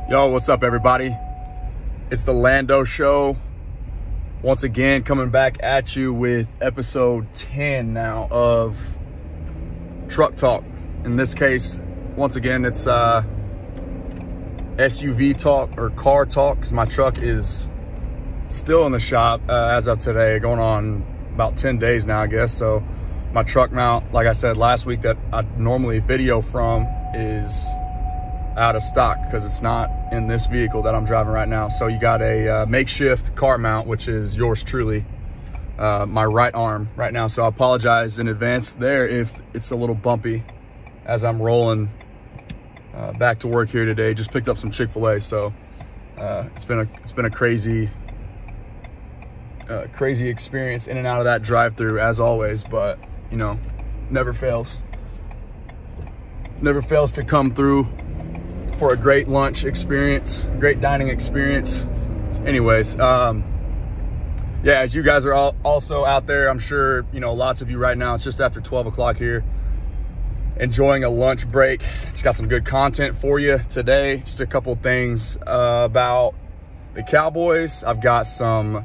Yo, what's up, everybody? It's the Lando Show. Once again, coming back at you with episode 10 now of Truck Talk. In this case, once again, it's SUV talk or car talk, because my truck is still in the shop as of today, going on about 10 days now, I guess. So my truck mount, like I said last week, that I normally video from is out of stock because it's not in this vehicle that I'm driving right now. So you got a makeshift car mount, which is yours truly, my right arm right now. So I apologize in advance there if it's a little bumpy as I'm rolling back to work here today. Just picked up some Chick-fil-A, so it's been a crazy experience in and out of that drive-through as always, but you know, never fails to come through for a great lunch experience, great dining experience. Anyways, yeah, as you guys are all also out there, I'm sure, you know, lots of you right now, it's just after 12 o'clock here, enjoying a lunch break. It's got some good content for you today. Just a couple things about the Cowboys. I've got some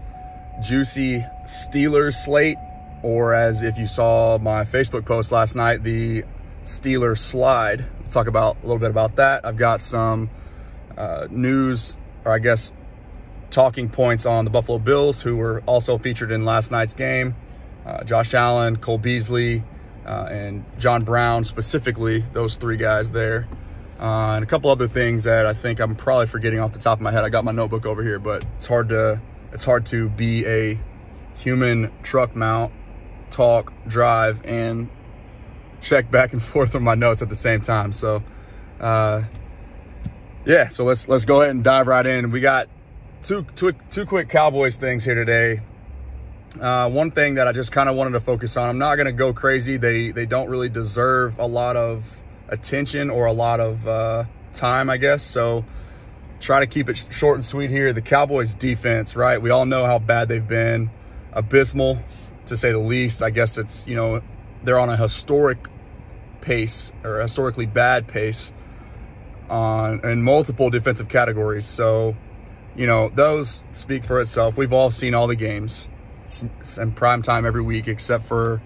juicy Steelers slate, or as if you saw my Facebook post last night, the Steelers slide. Talk about a little bit about that. I've got some news, or I guess talking points on the Buffalo Bills, who were also featured in last night's game. Josh Allen, Cole Beasley, and John Brown, specifically those three guys there, and a couple other things that I think I'm probably forgetting off the top of my head. I got my notebook over here, but it's hard to be a human truck mount, talk, drive, and check back and forth on my notes at the same time. So yeah, so let's go ahead and dive right in. We got two quick Cowboys things here today. One thing that I just kind of wanted to focus on, I'm not going to go crazy. They don't really deserve a lot of attention or a lot of time, I guess. So try to keep it short and sweet here. The Cowboys defense, right? We all know how bad they've been. Abysmal, to say the least. I guess it's, you know, they're on a historic pace, or a historically bad pace in multiple defensive categories. So, you know, those speak for itself. We've all seen all the games. It's in prime time every week, except for,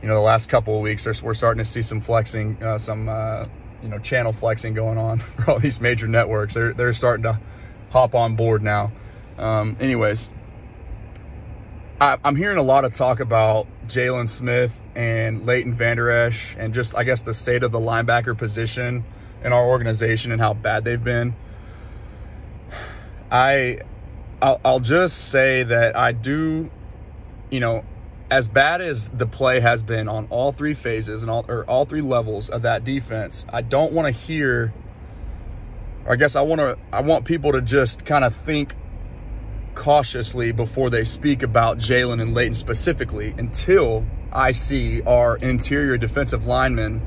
you know, the last couple of weeks. We're starting to see some flexing, you know, channel flexing going on for all these major networks. They're starting to hop on board now. Anyways, I'm hearing a lot of talk about Jalen Smith and Leighton Vander Esch, and just, I guess, the state of the linebacker position in our organization and how bad they've been. I'll just say that I do, you know, as bad as the play has been on all three phases and all three levels of that defense, I don't want to hear, or I guess I want people to just kind of think cautiously before they speak about Jalen and Leighton specifically, until I see our interior defensive linemen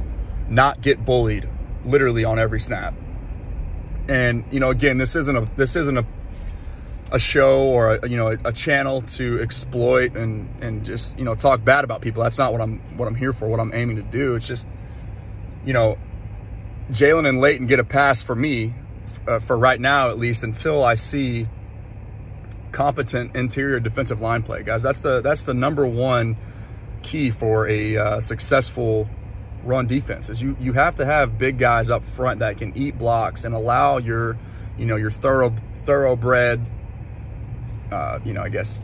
not get bullied literally on every snap. And, you know, again, this isn't a show or a channel to exploit and just, you know, talk bad about people. That's not what I'm here for, what I'm aiming to do. It's just, you know, Jalen and Leighton get a pass for me, for right now at least, until I see competent interior defensive line play, guys. That's the number one key for a successful run defense, is you have to have big guys up front that can eat blocks and allow your, you know, your thoroughbred, you know, I guess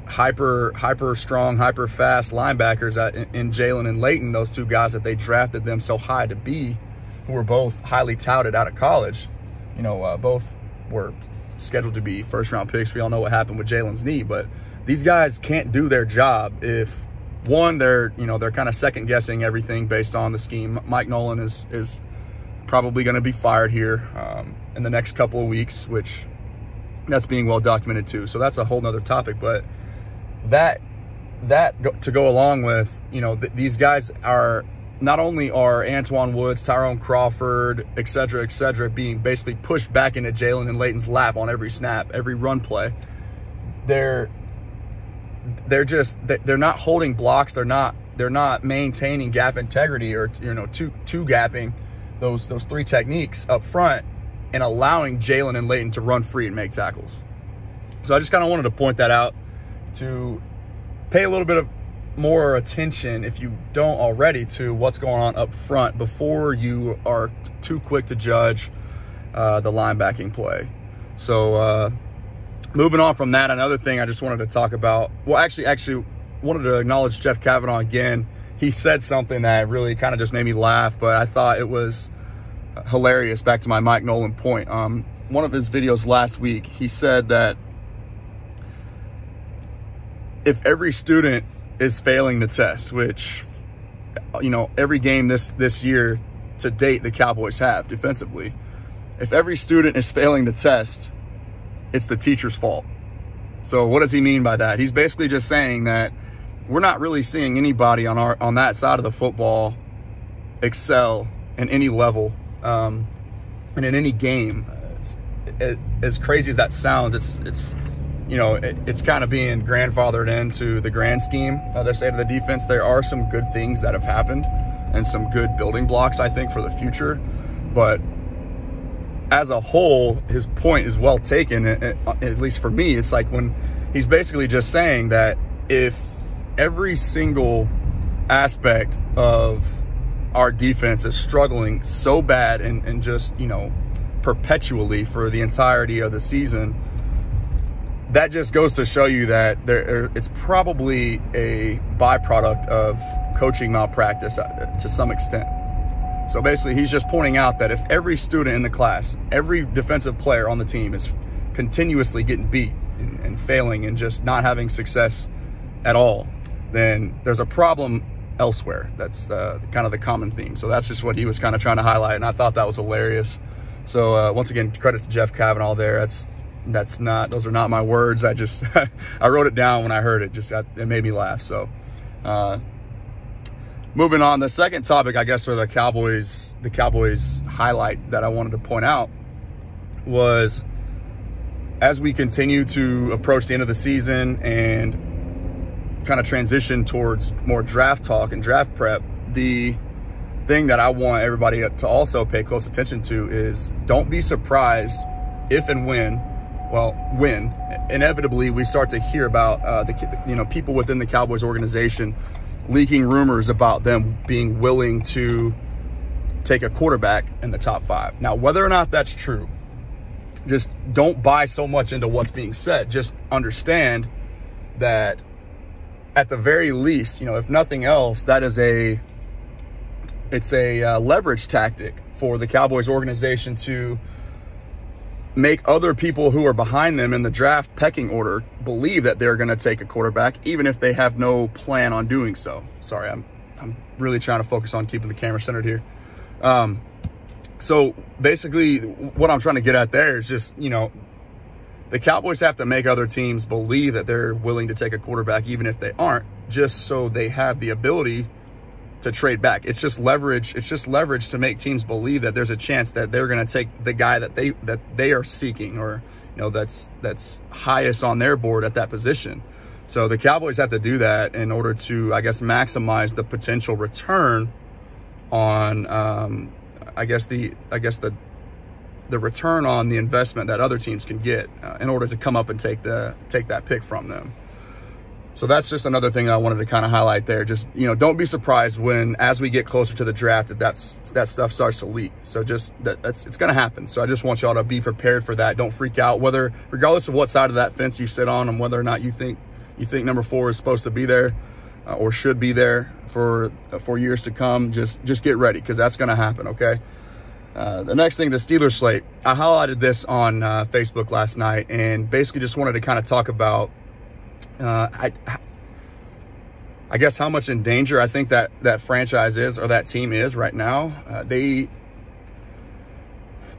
hyper strong, hyper fast linebackers in Jalen and Leighton, those two guys that they drafted them so high to be, who were both highly touted out of college. You know, both were scheduled to be first-round picks. We all know what happened with Jalen's knee, but these guys can't do their job if, one, they're kind of second-guessing everything based on the scheme. Mike Nolan is probably going to be fired here in the next couple of weeks, which that's being well documented too. So that's a whole nother topic. But that to go along with, you know, these guys are, not only are Antoine Woods, Tyrone Crawford, et cetera, being basically pushed back into Jalen and Leighton's lap on every snap, every run play, they're not holding blocks. They're not maintaining gap integrity, or, you know, two gapping those three techniques up front. and allowing Jalen and Leighton to run free and make tackles. So I just kind of wanted to point that out, to pay a little bit of more attention, if you don't already, to what's going on up front before you are too quick to judge the linebacking play. So moving on from that, another thing I just wanted to talk about, well, actually wanted to acknowledge Jeff Kavanaugh again. He said something that really kind of just made me laugh, but I thought it was hilarious. Back to my Mike Nolan point. One of his videos last week, he said that if every student is failing the test, which, you know, every game this year to date the Cowboys have defensively, if every student is failing the test, it's the teacher's fault. So what does he mean by that? He's basically just saying that we're not really seeing anybody on that side of the football excel in any level, and in any game. As crazy as that sounds, it's you know, it's kind of being grandfathered into the grand scheme of the state of the defense. There are some good things that have happened and some good building blocks, I think, for the future. But as a whole, his point is well taken. At least for me, it's like when he's basically just saying that if every single aspect of our defense is struggling so bad and just, you know, perpetually for the entirety of the season, that just goes to show you that it's probably a byproduct of coaching malpractice to some extent. So basically, he's just pointing out that if every student in the class, every defensive player on the team is continuously getting beat and failing and just not having success at all, then there's a problem elsewhere. That's kind of the common theme. So that's just what he was kind of trying to highlight, and I thought that was hilarious. So once again, credit to Jeff Kavanaugh there. Those are not my words. I just I wrote it down when I heard it. It made me laugh. So moving on, the second topic, I guess, for the Cowboys highlight that I wanted to point out was, as we continue to approach the end of the season and kind of transition towards more draft talk and draft prep, the thing that I want everybody to also pay close attention to is, don't be surprised if and when inevitably we start to hear about people within the Cowboys organization leaking rumors about them being willing to take a quarterback in the top 5. Now, whether or not that's true, just don't buy so much into what's being said. Just understand that at the very least, you know, if nothing else, that is it's a leverage tactic for the Cowboys organization to make other people who are behind them in the draft pecking order believe that they're going to take a quarterback, even if they have no plan on doing so. Sorry, I'm really trying to focus on keeping the camera centered here. So basically what I'm trying to get at there is just, you know, the Cowboys have to make other teams believe that they're willing to take a quarterback, even if they aren't, just so they have the ability to trade back. It's just leverage. It's just leverage to make teams believe that there's a chance that they're going to take the guy that they are seeking, or, you know, that's highest on their board at that position. So the Cowboys have to do that in order to, I guess, maximize the potential return on, the return on the investment that other teams can get in order to come up and take that pick from them. So that's just another thing I wanted to kind of highlight there. Just, you know, don't be surprised when, as we get closer to the draft, that stuff starts to leak. So just it's going to happen. So I just want y'all to be prepared for that. Don't freak out, regardless of what side of that fence you sit on, and whether or not you think number 4 is supposed to be there or should be there for years to come. Just get ready, because that's going to happen. Okay. The next thing, the Steelers slate. I highlighted this on Facebook last night, and basically just wanted to kind of talk about, I guess, how much in danger I think that franchise is, or that team is right now. The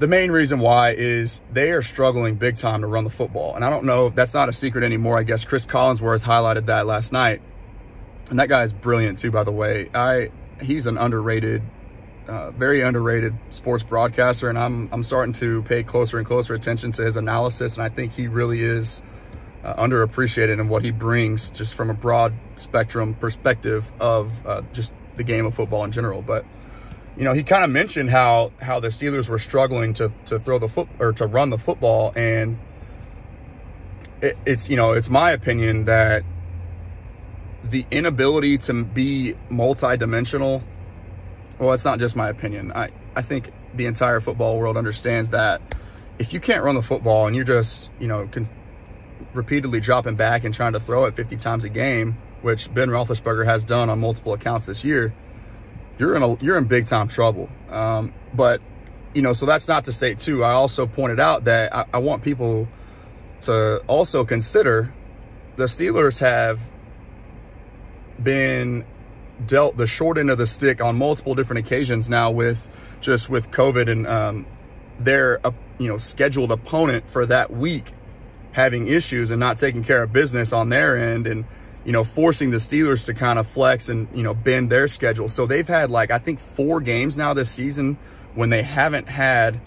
main reason why is they are struggling big time to run the football. And I don't know if that's not a secret anymore. I guess Chris Collinsworth highlighted that last night. And that guy is brilliant too, by the way. He's an underrated, very underrated sports broadcaster, and I'm starting to pay closer and closer attention to his analysis. And I think he really is underappreciated in what he brings, just from a broad spectrum perspective of just the game of football in general. But he kind of mentioned how the Steelers were struggling to throw the foot or to run the football, and it's my opinion that the inability to be multi-dimensional. Well, it's not just my opinion. I think the entire football world understands that if you can't run the football and you're just repeatedly dropping back and trying to throw it 50 times a game, which Ben Roethlisberger has done on multiple accounts this year, you're in big time trouble. But so that's not to say too. I also pointed out that I want people to also consider the Steelers have been dealt the short end of the stick on multiple different occasions now with COVID and their scheduled opponent for that week having issues and not taking care of business on their end, and forcing the Steelers to kind of flex and bend their schedule. So they've had I think 4 games now this season when they haven't had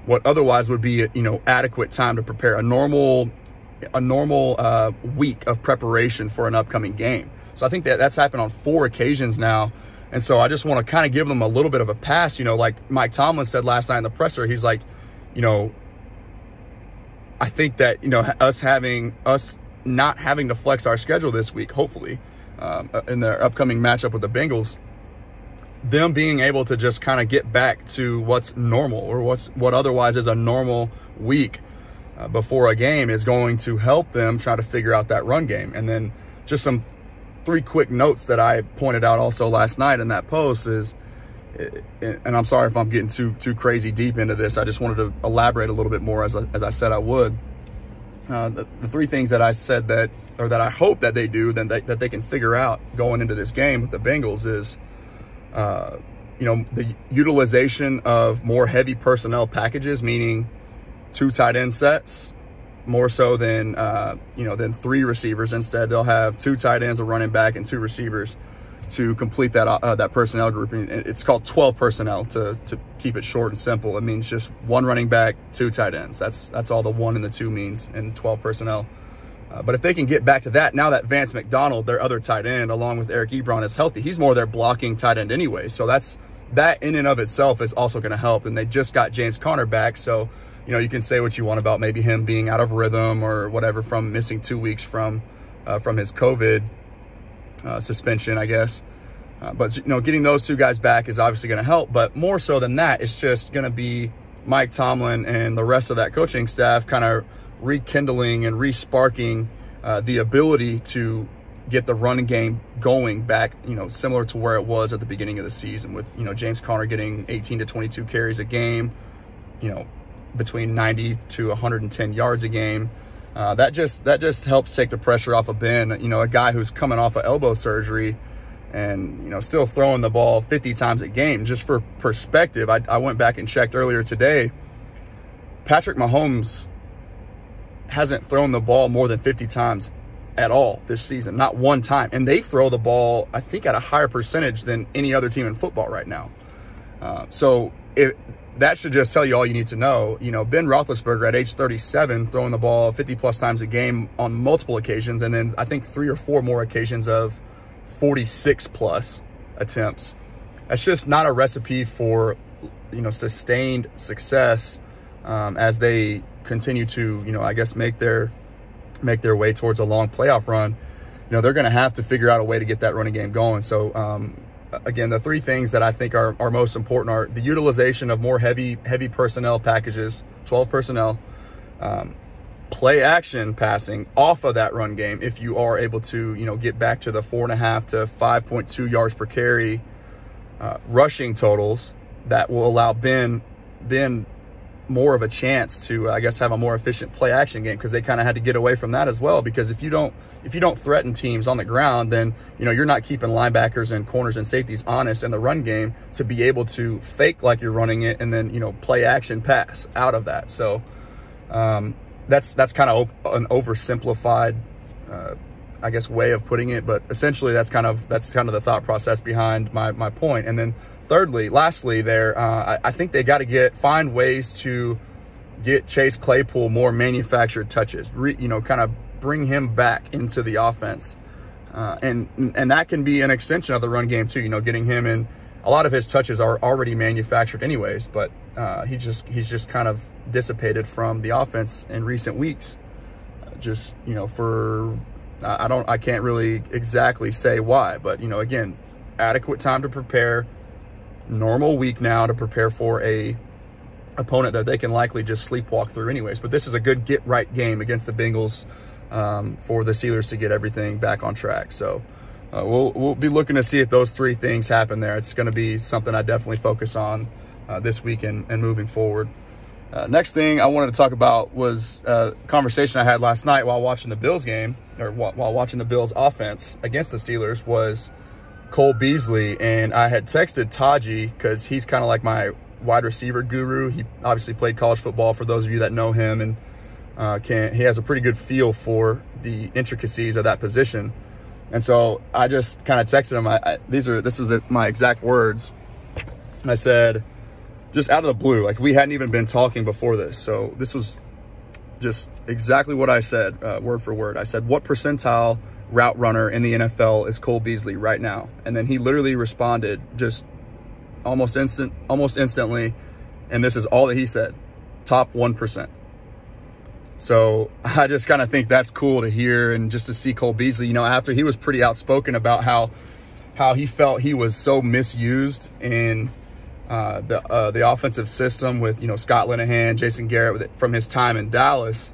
what otherwise would be adequate time to prepare, a normal week of preparation for an upcoming game. So I think that's happened on 4 occasions now. And so I just want to kind of give them a little bit of a pass. Like Mike Tomlin said last night in the presser, he's like, I think that, us not having to flex our schedule this week, hopefully, in their upcoming matchup with the Bengals, them being able to just kind of get back to what's normal, or what otherwise is a normal week before a game, is going to help them try to figure out that run game. And then just some 3 quick notes that I pointed out also last night in that post is, and I'm sorry if I'm getting too crazy deep into this, I just wanted to elaborate a little bit more as I said I would. The 3 things that I said that I hope that they do, then that they can figure out going into this game with the Bengals is, the utilization of more heavy personnel packages, meaning 2 tight end sets, more so than 3 receivers. Instead, they'll have 2 tight ends, a running back, and 2 receivers to complete that personnel group. And it's called 12 personnel to keep it short and simple. It means just 1 running back, 2 tight ends. That's all the 1 and the 2 means in 12 personnel. But if they can get back to that, now that Vance McDonald, their other tight end, along with Eric Ebron, is healthy, he's more their blocking tight end anyway. So that in and of itself is also going to help. And they just got James Conner back, so you can say what you want about maybe him being out of rhythm or whatever from missing 2 weeks from his COVID suspension, I guess. But getting those 2 guys back is obviously going to help. But more so than that, it's just going to be Mike Tomlin and the rest of that coaching staff kind of rekindling and resparking the ability to get the run game going back, similar to where it was at the beginning of the season, with James Conner getting 18 to 22 carries a game, between 90 to 110 yards a game. That just helps take the pressure off of Ben, a guy who's coming off of elbow surgery and still throwing the ball 50 times a game. Just for perspective, I went back and checked earlier today. Patrick Mahomes hasn't thrown the ball more than 50 times at all this season, not 1 time. And they throw the ball, I think, at a higher percentage than any other team in football right now. So that should just tell you all you need to know. Ben Roethlisberger at age 37, throwing the ball 50+ times a game on multiple occasions, and then I think 3 or 4 more occasions of 46+ attempts. That's just not a recipe for sustained success as they continue to I guess make their way towards a long playoff run. They're going to have to figure out a way to get that running game going. So again, the 3 things that I think are most important are the utilization of more heavy personnel packages, 12 personnel, play action passing off of that run game. If you are able to, get back to the 4.5 to 5.2 yards per carry rushing totals, that will allow Ben more of a chance to, I guess, have a more efficient play action game, because they kind of had to get away from that as well. Because if you don't threaten teams on the ground, then you're not keeping linebackers and corners and safeties honest in the run game to be able to fake like you're running it and then play action pass out of that. So that's kind of an oversimplified I guess way of putting it, but essentially that's kind of the thought process behind my point. And then lastly, I think they got to find ways to get Chase Claypool more manufactured touches, kind of bring him back into the offense. And that can be an extension of the run game too, getting him in a lot of his touches are already manufactured anyways, but he's just kind of dissipated from the offense in recent weeks. Just, you know, for I can't really exactly say why, but, you know, again, adequate time to prepare, normal week now to prepare for a opponent that they can likely just sleepwalk through anyways. But this is a good get right game against the Bengals for the Steelers to get everything back on track. So we'll be looking to see if those three things happen there. It's going to be something I definitely focus on this week and moving forward. Next thing I wanted to talk about was a conversation I had last night while watching the Bills game, or while watching the Bills offense against the Steelers, was Cole Beasley. And I had texted Taji because he's kind of like my wide receiver guru. He obviously played college football, for those of you that know him, and he has a pretty good feel for the intricacies of that position. And so I just kind of texted him. This was my exact words. And I said, just out of the blue, like we hadn't even been talking before this. So this was just exactly what I said, word for word. I said, what percentile route runner in the NFL is Cole Beasley right now? And then he literally responded just almost instantly. And this is all that he said: top 1%. So I just kind of think that's cool to hear, and just to see Cole Beasley, you know, after he was pretty outspoken about how he felt he was so misused in the offensive system with, you know, Scott Linehan, Jason Garrett from his time in Dallas.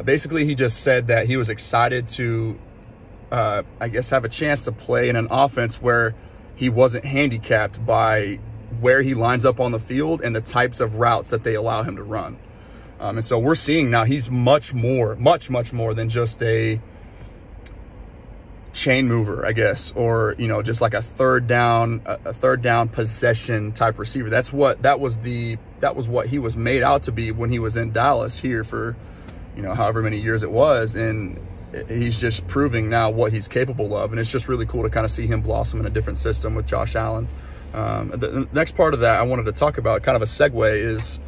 Basically, he just said that he was excited to, I guess, have a chance to play in an offense where he wasn't handicapped by where he lines up on the field and the types of routes that they allow him to run. And so we're seeing now he's much more than just a chain mover, I guess, or, you know, just like a third down possession type receiver. That was what he was made out to be when he was in Dallas here for, you know, however many years it was. And he's just proving now what he's capable of. And it's just really cool to kind of see him blossom in a different system with Josh Allen. The next part of that I wanted to talk about, kind of a segue, is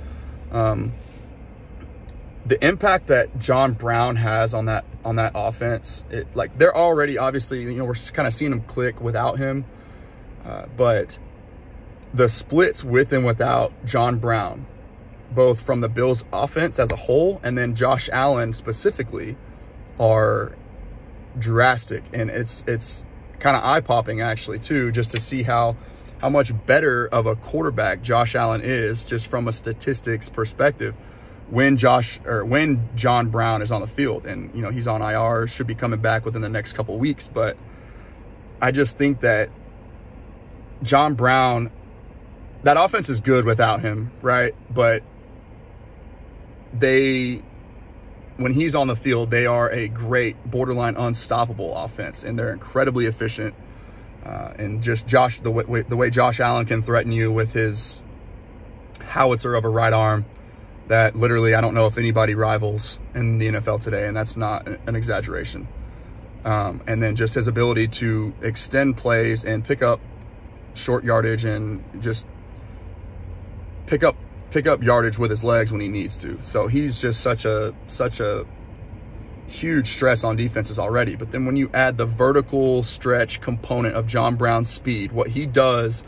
the impact that John Brown has on that offense. Like, they're already, obviously, you know, we're kind of seeing them click without him, but the splits with and without John Brown, both from the Bills offense as a whole and then Josh Allen specifically, are drastic. And it's kind of eye-popping, actually, too, just to see how much better of a quarterback Josh Allen is, just from a statistics perspective, when John Brown is on the field. And, you know, he's on IR, should be coming back within the next couple of weeks. But I just think that John Brown, that offense is good without him, right? But when he's on the field, they are a great, borderline unstoppable offense, and they're incredibly efficient. And just the way Josh Allen can threaten you with his howitzer of a right arm, that literally I don't know if anybody rivals in the NFL today, and that's not an exaggeration. And then just his ability to extend plays and pick up short yardage, and just pick up yardage with his legs when he needs to. So he's just such a huge stress on defenses already. But then when you add the vertical stretch component of John Brown's speed, what he does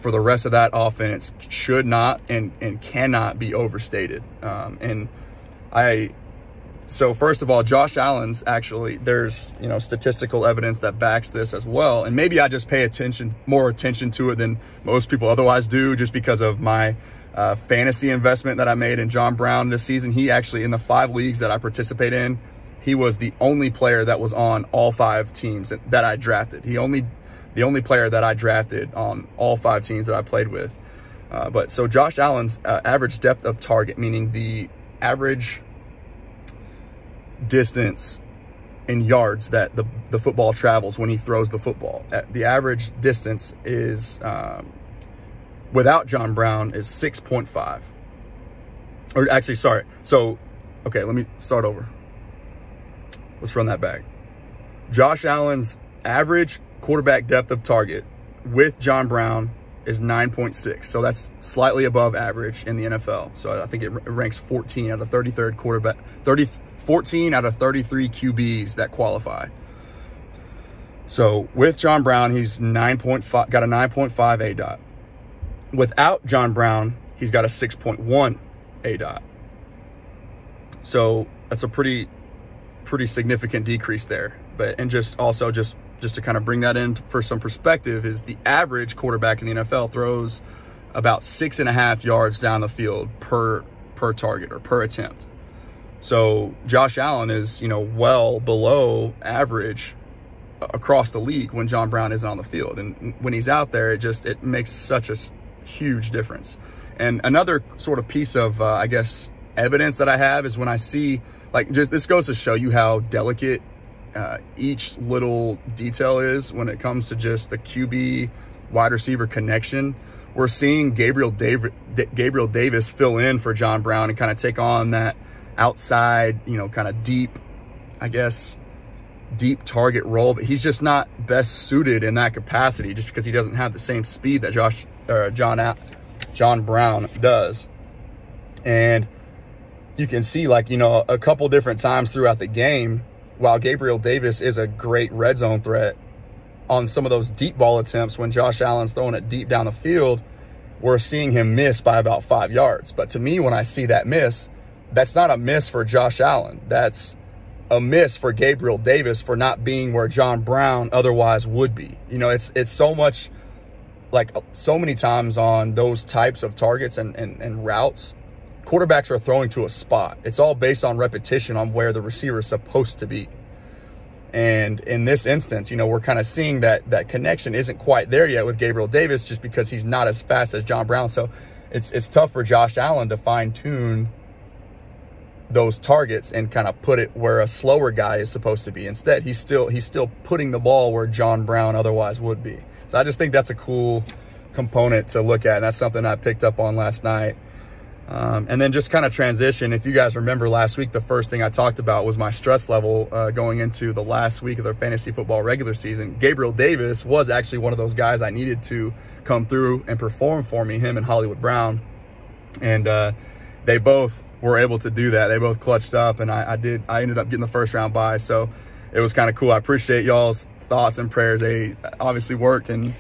for the rest of that offense should not and cannot be overstated. So first of all, Josh Allen's actually, there's, you know, statistical evidence that backs this as well. And maybe I just pay more attention to it than most people otherwise do, just because of my fantasy investment that I made in John Brown this season. He actually, in the 5 leagues that I participate in, he was the only player that was on all 5 teams that I drafted. The only player that I drafted on all 5 teams that I played with. But so Josh Allen's average depth of target, meaning the average distance in yards that the football travels when he throws the football, the average distance is, without John Brown, is 6.5. Or actually, sorry. So, okay, let me start over. Let's run that back. Josh Allen's average quarterback depth of target with John Brown is 9.6. So that's slightly above average in the NFL. So I think it ranks 14 out of 33 quarterback, 14 out of 33 QBs that qualify. So with John Brown, he's 9.5, got a 9.5 ADOT. Without John Brown, he's got a 6.1 ADOT. So that's a pretty significant decrease there. But, and just to kind of bring that in for some perspective, is the average quarterback in the NFL throws about 6.5 yards down the field per target or per attempt. So Josh Allen is, you know, well below average across the league when John Brown isn't on the field. And when he's out there, it makes such a huge difference. And another sort of piece of, I guess, evidence that I have is when I see, like, just this goes to show you how delicate each little detail is when it comes to just the QB wide receiver connection. We're seeing Gabriel Davis fill in for John Brown and kind of take on that outside, you know, kind of deep, I guess, deep target role, but he's just not best suited in that capacity just because he doesn't have the same speed that John Brown does. And you can see, like, you know, a couple different times throughout the game, while Gabriel Davis is a great red zone threat, on some of those deep ball attempts when Josh Allen's throwing it deep down the field, we're seeing him miss by about 5 yards. But to me, when I see that miss, that's not a miss for Josh Allen. That's a miss for Gabriel Davis for not being where John Brown otherwise would be. You know, it's so much, like, so many times on those types of targets and routes, quarterbacks are throwing to a spot. It's all based on repetition on where the receiver is supposed to be. And in this instance, you know, we're kind of seeing that connection isn't quite there yet with Gabriel Davis just because he's not as fast as John Brown. So it's tough for Josh Allen to fine-tune those targets and kind of put it where a slower guy is supposed to be. Instead, he's still putting the ball where John Brown otherwise would be. So I just think that's a cool component to look at, and that's something I picked up on last night. And then just kind of transition. If you guys remember last week, the first thing I talked about was my stress level going into the last week of their fantasy football regular season. Gabriel Davis was actually one of those guys I needed to come through and perform for me, him and Hollywood Brown. And they both were able to do that. They both clutched up, and I ended up getting the first round bye. So it was kind of cool. I appreciate y'all's thoughts and prayers. They obviously worked, and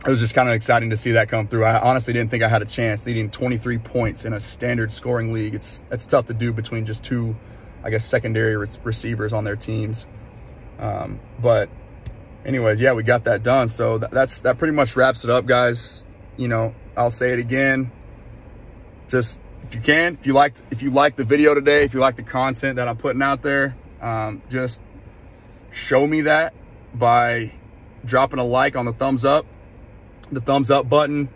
it was just kind of exciting to see that come through. I honestly didn't think I had a chance leading 23 points in a standard scoring league. It's tough to do between just two, I guess, secondary receivers on their teams. But anyways, yeah, we got that done. So that pretty much wraps it up, guys. You know, I'll say it again. Just, if you can, if you like the video today, if you like the content that I'm putting out there, just show me that by dropping a like on the thumbs up button,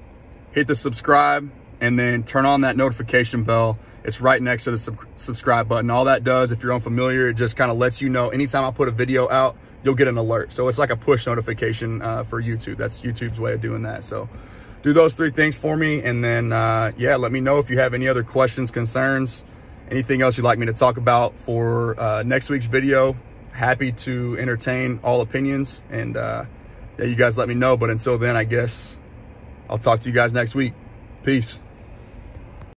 hit the subscribe, and then turn on that notification bell. It's right next to the subscribe button. All that does, if you're unfamiliar, it just kind of lets you know anytime I put a video out, you'll get an alert. So it's like a push notification for YouTube. That's YouTube's way of doing that. So do those 3 things for me, and then yeah, let me know if you have any other questions, concerns, anything else you'd like me to talk about for next week's video. Happy to entertain all opinions, and yeah, you guys let me know. But until then, I guess I'll talk to you guys next week. Peace.